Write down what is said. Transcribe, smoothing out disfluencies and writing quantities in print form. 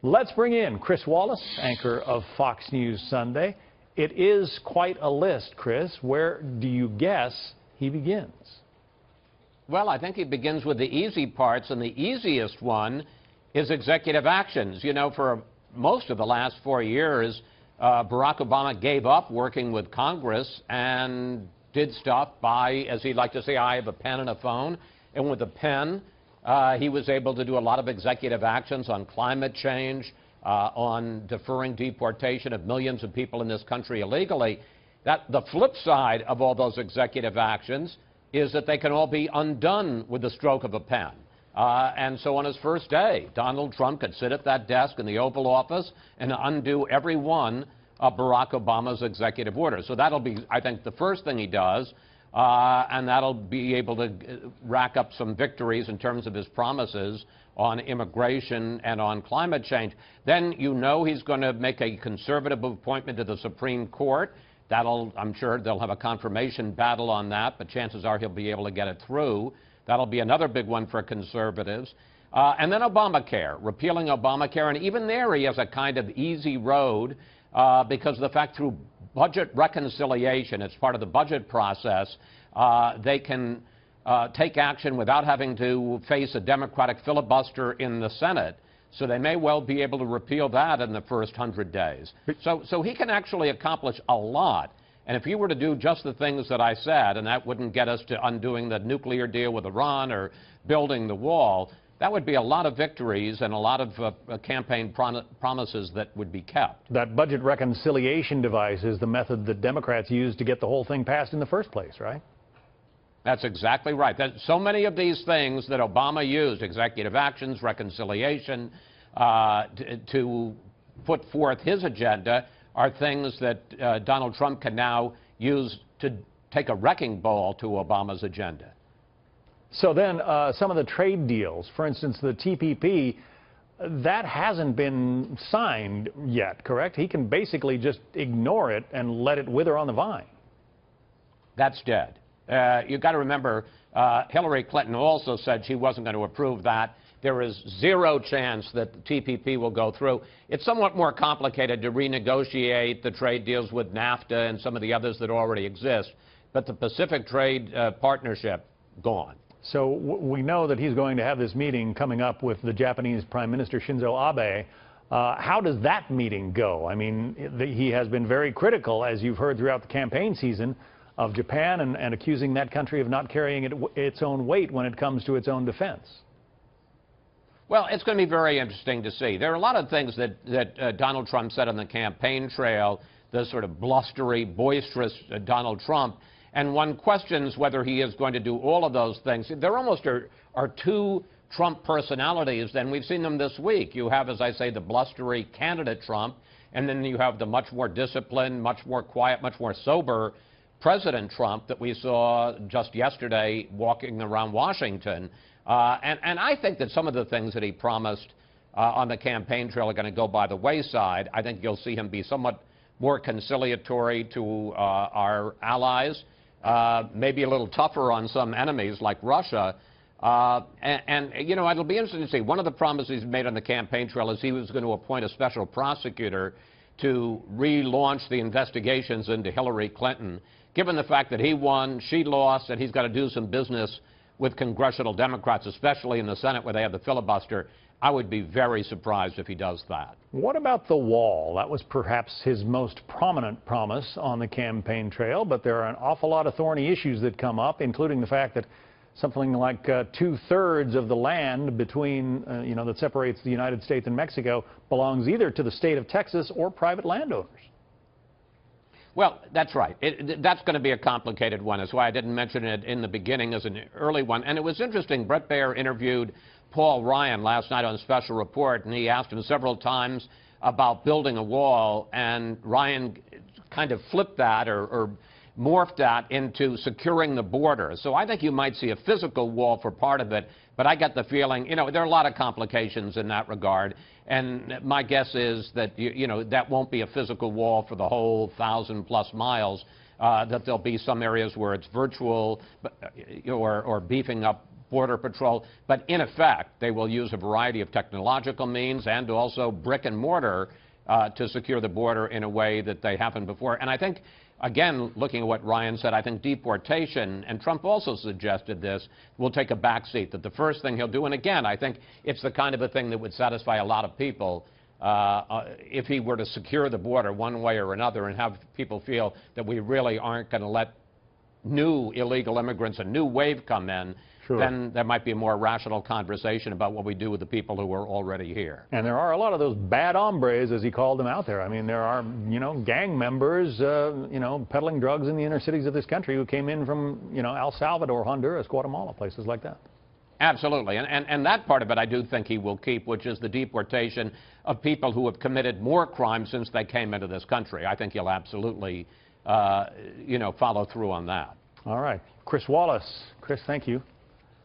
Let's bring in Chris Wallace, anchor of Fox News Sunday. It is quite a list, Chris. Where do you guess he begins? Well, I think he begins with the easy parts, and the easiest one is executive actions. You know, for most of the last 4 years, Barack Obama gave up working with Congress and did stuff by, as he'd like to say, I have a pen and a phone. And with a pen, he was able to do a lot of executive actions on climate change, on deferring deportation of millions of people in this country illegally. The flip side of all those executive actions is that they can all be undone with the stroke of a pen. And so on his first day, Donald Trump could sit at that desk in the Oval Office and undo every one of Barack Obama's executive orders. So that'll be, I think, the first thing he does, and that'll be able to rack up some victories in terms of his promises on immigration and on climate change. Then you know he's going to make a conservative appointment to the Supreme Court. I'm sure they'll have a confirmation battle on that, but chances are he'll be able to get it through. That'll be another big one for conservatives. And then Obamacare, repealing Obamacare. And even there he has a kind of easy road because of the fact through budget reconciliation, it's part of the budget process, they can take action without having to face a Democratic filibuster in the Senate. So they may well be able to repeal that in the first 100 days. So he can actually accomplish a lot. And if you were to do just the things that I said, and that wouldn't get us to undoing the nuclear deal with Iran or building the wall, that would be a lot of victories and a lot of campaign promises that would be kept. That budget reconciliation device is the method that Democrats used to get the whole thing passed in the first place, right? That's exactly right. So many of these things that Obama used, executive actions, reconciliation, to put forth his agenda, are things that Donald Trump can now use to take a wrecking ball to Obama's agenda. So then some of the trade deals, for instance, the TPP, that hasn't been signed yet, correct? He can basically just ignore it and let it wither on the vine. That's dead. You've got to remember, Hillary Clinton also said she wasn't going to approve that. There is zero chance that the TPP will go through. It's somewhat more complicated to renegotiate the trade deals with NAFTA and some of the others that already exist. But the Pacific Trade Partnership, gone. So we know that he's going to have this meeting coming up with the Japanese Prime Minister Shinzo Abe. How does that meeting go? I mean, he has been very critical, as you've heard throughout the campaign season, of Japan and accusing that country of not carrying its own weight when it comes to its own defense. Well, it's going to be very interesting to see. There are a lot of things that Donald Trump said on the campaign trail, the sort of blustery, boisterous Donald Trump, and one questions whether he is going to do all of those things. There almost are two Trump personalities, and we've seen them this week. You have, as I say, the blustery candidate Trump, and then you have the much more disciplined, much more quiet, much more sober President Trump that we saw just yesterday walking around Washington. And I think that some of the things that he promised on the campaign trail are going to go by the wayside. I think you'll see him be somewhat more conciliatory to our allies, maybe a little tougher on some enemies like Russia. And, you know, it'll be interesting to see. One of the promises he made on the campaign trail is he was going to appoint a special prosecutor to relaunch the investigations into Hillary Clinton. Given the fact that he won, she lost, and he's got to do some business with congressional Democrats, especially in the Senate where they have the filibuster, I would be very surprised if he does that. What about the wall? That was perhaps his most prominent promise on the campaign trail, but there are an awful lot of thorny issues that come up, including the fact that something like 2/3 of the land between, that separates the United States and Mexico belongs either to the state of Texas or private landowners. Well, that's right. That's going to be a complicated one. That's why I didn't mention it in the beginning as an early one. And it was interesting. Bret Baier interviewed Paul Ryan last night on Special Report, and he asked him several times about building a wall, and Ryan kind of flipped that or morphed that into securing the border. So I think you might see a physical wall for part of it, but I get the feeling, there are a lot of complications in that regard. And my guess is that, that won't be a physical wall for the whole 1,000+ miles, that there'll be some areas where it's virtual or beefing up Border Patrol, but in effect, they will use a variety of technological means and also brick and mortar to secure the border in a way that they haven't before. And I think, again, looking at what Ryan said, I think deportation, and Trump also suggested this, will take a backseat. That the first thing he'll do, and again, I think it's the kind of a thing that would satisfy a lot of people if he were to secure the border one way or another and have people feel that we really aren't going to let new illegal immigrants, a new wave come in. Sure. Then there might be a more rational conversation about what we do with the people who are already here. And there are a lot of those bad hombres, as he called them, out there. I mean, there are, gang members, peddling drugs in the inner cities of this country who came in from, El Salvador, Honduras, Guatemala, places like that. Absolutely. And that part of it I do think he will keep, which is the deportation of people who have committed more crimes since they came into this country. I think he'll absolutely, follow through on that. All right. Chris Wallace. Chris, thank you.